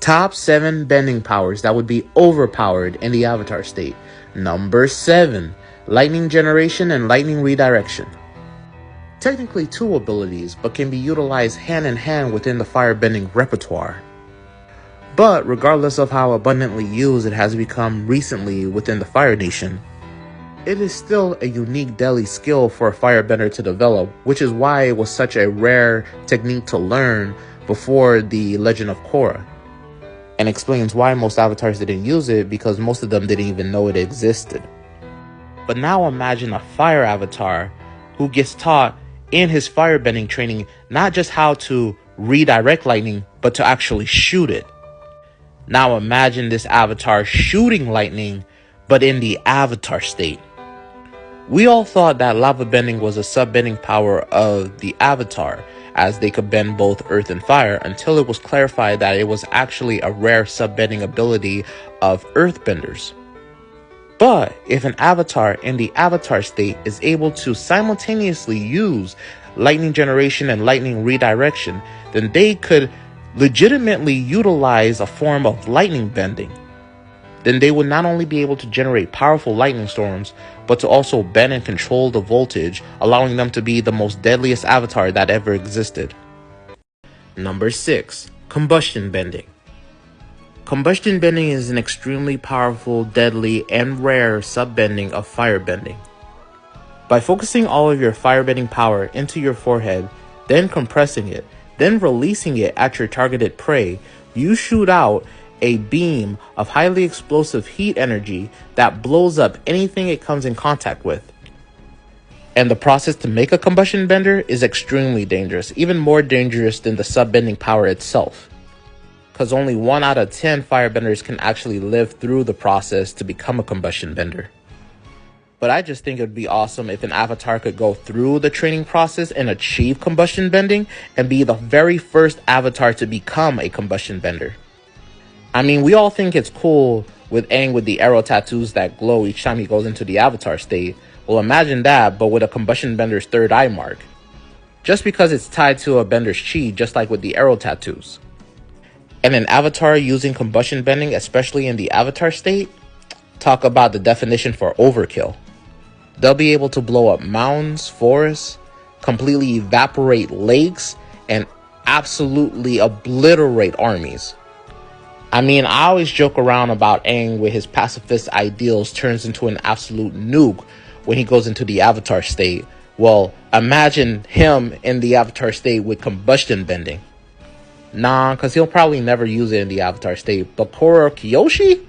Top 7 bending powers that would be overpowered in the Avatar state. Number 7. Lightning Generation and Lightning Redirection. Technically 2 abilities, but can be utilized hand in hand within the firebending repertoire. But regardless of how abundantly used it has become recently within the Fire Nation, it is still a unique deadly skill for a firebender to develop, which is why it was such a rare technique to learn before the Legend of Korra. And explains why most avatars didn't use it, because most of them didn't even know it existed. But now imagine a fire avatar who gets taught in his firebending training not just how to redirect lightning, but to actually shoot it. Now imagine this avatar shooting lightning, but in the Avatar state. We all thought that lava bending was a sub-bending power of the Avatar, as they could bend both earth and fire, until it was clarified that it was actually a rare sub-bending ability of earthbenders. But if an avatar in the Avatar state is able to simultaneously use lightning generation and lightning redirection, then they could legitimately utilize a form of lightning bending. Then they would not only be able to generate powerful lightning storms, but to also bend and control the voltage, allowing them to be the most deadliest avatar that ever existed. Number 6. Combustion bending. Combustion bending is an extremely powerful, deadly, and rare sub-bending of firebending. By focusing all of your firebending power into your forehead, then compressing it, then releasing it at your targeted prey, you shoot out a beam of highly explosive heat energy that blows up anything it comes in contact with. And the process to make a combustion bender is extremely dangerous, even more dangerous than the sub-bending power itself, because only 1 out of 10 firebenders can actually live through the process to become a combustion bender. But I just think it would be awesome if an avatar could go through the training process and achieve combustion bending and be the very first avatar to become a combustion bender. I mean, we all think it's cool with Aang with the arrow tattoos that glow each time he goes into the Avatar state. Well, imagine that, but with a combustion bender's third eye mark. Just because it's tied to a bender's chi, just like with the arrow tattoos. And an avatar using combustion bending, especially in the Avatar state, talk about the definition for overkill. They'll be able to blow up mountains, forests, completely evaporate lakes, and absolutely obliterate armies. I mean, I always joke around about Aang with his pacifist ideals turns into an absolute nuke when he goes into the Avatar state. Well, imagine him in the Avatar state with combustion bending. Nah, because he'll probably never use it in the Avatar state. But Korra or Kyoshi?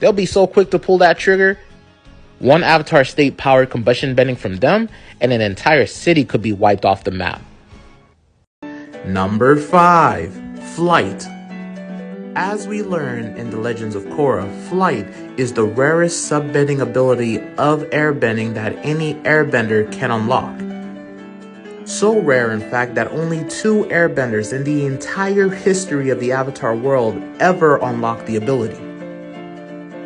They'll be so quick to pull that trigger. 1 Avatar state powered combustion bending from them, and an entire city could be wiped off the map. Number 5. Flight. As we learn in the Legends of Korra, flight is the rarest sub-bending ability of airbending that any airbender can unlock. So rare, in fact, that only 2 airbenders in the entire history of the Avatar world ever unlocked the ability.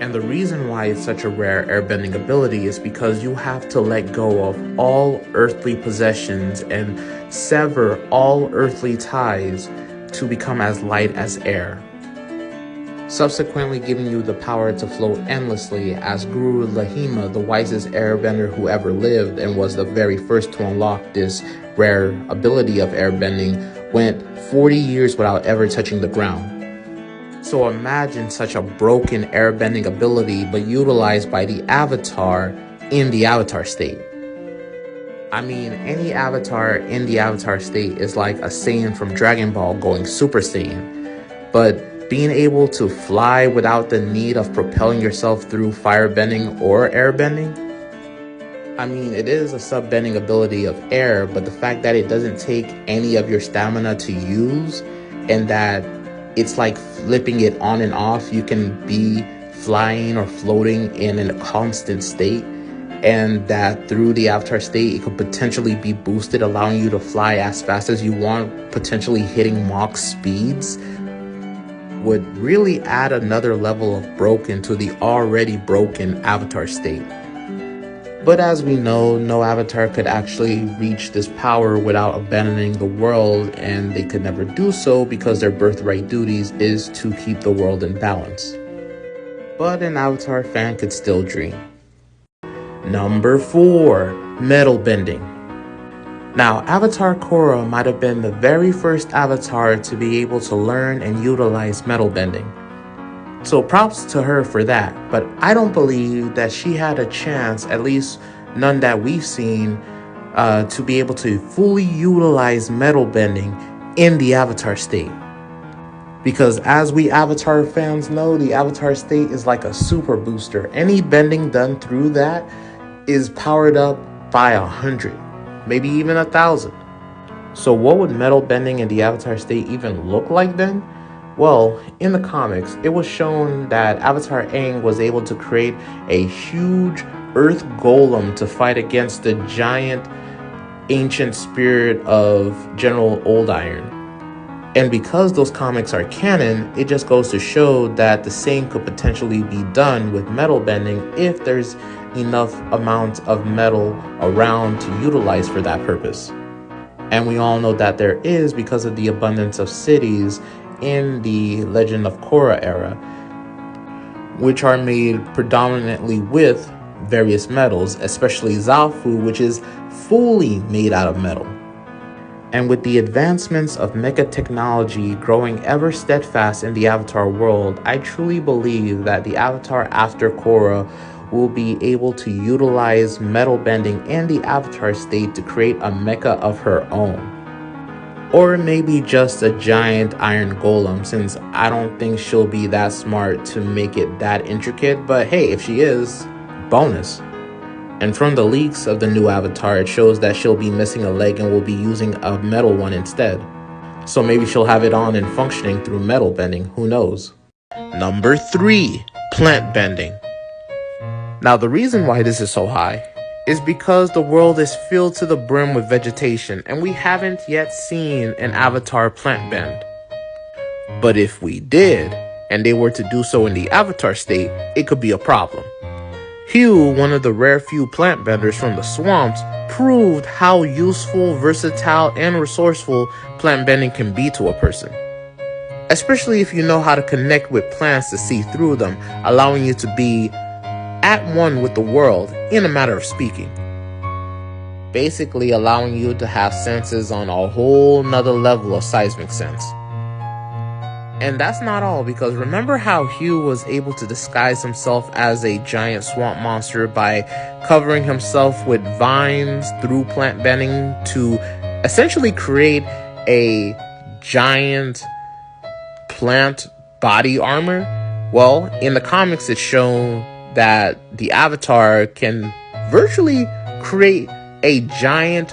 And the reason why it's such a rare airbending ability is because you have to let go of all earthly possessions and sever all earthly ties to become as light as air, subsequently giving you the power to float endlessly, as Guru Lahima, the wisest airbender who ever lived and was the very first to unlock this rare ability of airbending, went 40 years without ever touching the ground. So imagine such a broken airbending ability but utilized by the Avatar in the Avatar state. I mean, any avatar in the Avatar state is like a Saiyan from Dragon Ball going Super Saiyan, but being able to fly without the need of propelling yourself through firebending or airbending, I mean, it is a sub-bending ability of air, but the fact that it doesn't take any of your stamina to use, and that it's like flipping it on and off, you can be flying or floating in a constant state, and that through the Avatar state, it could potentially be boosted, allowing you to fly as fast as you want, potentially hitting Mach speeds, would really add another level of broken to the already broken Avatar state. But as we know, no avatar could actually reach this power without abandoning the world, and they could never do so because their birthright duties is to keep the world in balance. But an Avatar fan could still dream. Number 4, metal bending. Now, Avatar Korra might have been the very first Avatar to be able to learn and utilize metal bending. So props to her for that, but I don't believe that she had a chance, at least none that we've seen, to be able to fully utilize metal bending in the Avatar state. Because as we Avatar fans know, the Avatar state is like a super booster. Any bending done through that is powered up by 100, maybe even 1,000. So what would metal bending in the Avatar state even look like then? Well, in the comics, it was shown that Avatar Aang was able to create a huge earth golem to fight against the giant ancient spirit of General Old Iron. And because those comics are canon, it just goes to show that the same could potentially be done with metal bending if there's enough amount of metal around to utilize for that purpose. And we all know that there is because of the abundance of cities in the Legend of Korra era, which are made predominantly with various metals, especially Zaofu, which is fully made out of metal. And with the advancements of mecha technology growing ever steadfast in the Avatar world, I truly believe that the Avatar after Korra will be able to utilize metal bending and the Avatar state to create a mecha of her own. Or maybe just a giant iron golem, since I don't think she'll be that smart to make it that intricate, but hey, if she is, bonus. And from the leaks of the new Avatar, it shows that she'll be missing a leg and will be using a metal one instead. So maybe she'll have it on and functioning through metal bending, who knows. Number 3, plant bending. Now the reason why this is so high is because the world is filled to the brim with vegetation and we haven't yet seen an Avatar plant bend. But if we did, and they were to do so in the Avatar state, it could be a problem. Hugh, one of the rare few plant benders from the swamps, proved how useful, versatile, and resourceful plant bending can be to a person. Especially if you know how to connect with plants to see through them, allowing you to be at one with the world in a matter of speaking. Basically allowing you to have senses on a whole nother level of seismic sense. And that's not all, because remember how Hugh was able to disguise himself as a giant swamp monster by covering himself with vines through plant bending to essentially create a giant plant body armor? Well, in the comics it's shown that the Avatar can virtually create a giant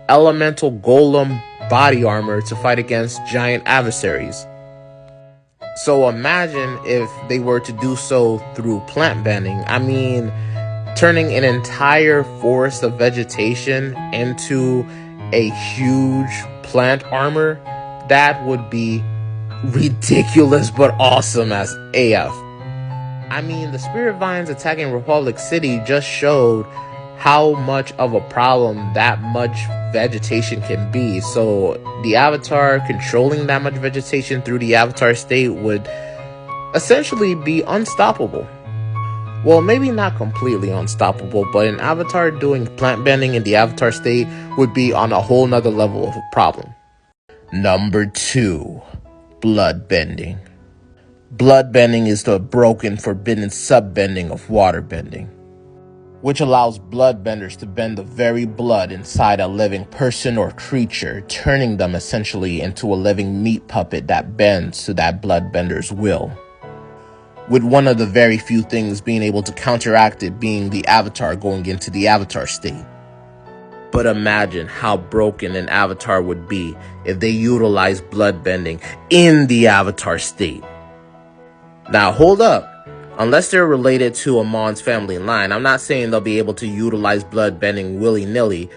elemental golem body armor to fight against giant adversaries. So imagine if they were to do so through plant bending. I mean, turning an entire forest of vegetation into a huge plant armor, that would be ridiculous but awesome as AF. I mean, the Spirit Vines attacking Republic City just showed how much of a problem that much vegetation can be. So the Avatar controlling that much vegetation through the Avatar state would essentially be unstoppable. Well, maybe not completely unstoppable, but an Avatar doing plant bending in the Avatar state would be on a whole nother level of a problem. Number 2, blood bending. Blood bending is the broken, forbidden sub-bending of water bending, which allows bloodbenders to bend the very blood inside a living person or creature, turning them essentially into a living meat puppet that bends to that bloodbender's will, with one of the very few things being able to counteract it being the Avatar going into the Avatar state. But imagine how broken an Avatar would be if they utilized bloodbending in the Avatar state. Now hold up. Unless they're related to Amon's family line, I'm not saying they'll be able to utilize bloodbending willy-nilly,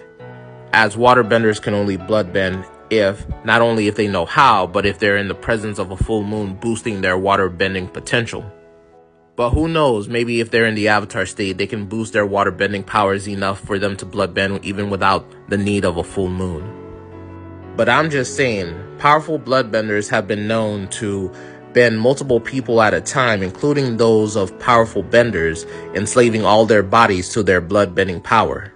as waterbenders can only bloodbend if, not only if they know how, but if they're in the presence of a full moon boosting their waterbending potential. But who knows, maybe if they're in the Avatar state, they can boost their water bending powers enough for them to bloodbend even without the need of a full moon. But I'm just saying, powerful bloodbenders have been known to bend multiple people at a time, including those of powerful benders, enslaving all their bodies to their blood-bending power.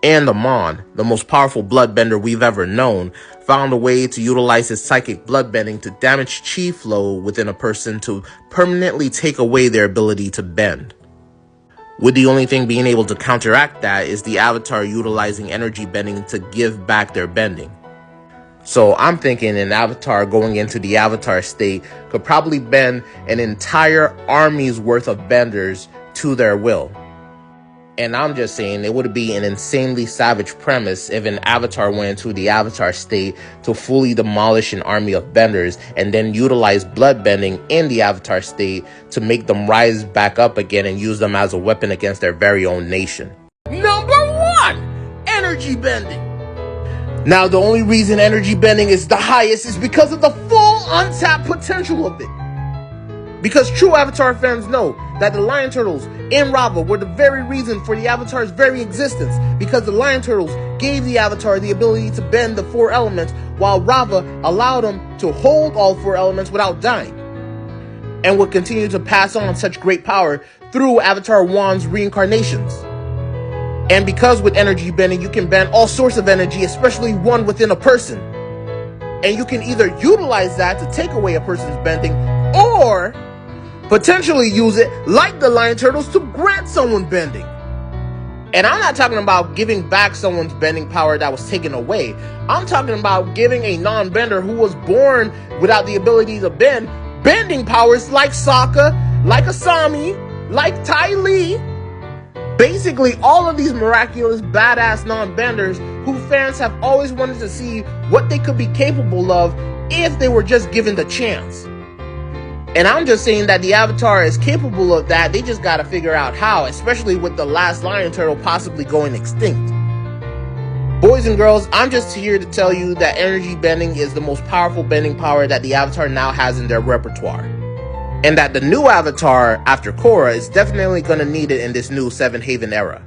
And Amon, the most powerful bloodbender we've ever known, found a way to utilize his psychic bloodbending to damage chi flow within a person to permanently take away their ability to bend. With the only thing being able to counteract that is the Avatar utilizing energy bending to give back their bending. So I'm thinking an Avatar going into the Avatar state could probably bend an entire army's worth of benders to their will. And I'm just saying it would be an insanely savage premise if an Avatar went into the Avatar state to fully demolish an army of benders and then utilize bloodbending in the Avatar state to make them rise back up again and use them as a weapon against their very own nation. Number 1! Energy bending. Now, the only reason energy bending is the highest is because of the full untapped potential of it. Because true Avatar fans know that the Lion Turtles in Raava were the very reason for the Avatar's very existence, because the Lion Turtles gave the Avatar the ability to bend the 4 elements, while Raava allowed him to hold all 4 elements without dying, and would continue to pass on such great power through Avatar Wan's reincarnations. And because with energy bending, you can bend all sorts of energy, especially one within a person. And you can either utilize that to take away a person's bending, or potentially use it, like the Lion Turtles, to grant someone bending. And I'm not talking about giving back someone's bending power that was taken away. I'm talking about giving a non-bender who was born without the ability to bend, bending powers like Sokka, like Asami, like Ty Lee. Basically, all of these miraculous, badass non-benders who fans have always wanted to see what they could be capable of if they were just given the chance. And I'm just saying that the Avatar is capable of that. They just gotta figure out how, especially with the last Lion Turtle possibly going extinct. Boys and girls, I'm just here to tell you that energy bending is the most powerful bending power that the Avatar now has in their repertoire. And that the new Avatar after Korra is definitely gonna need it in this new Seven Haven era.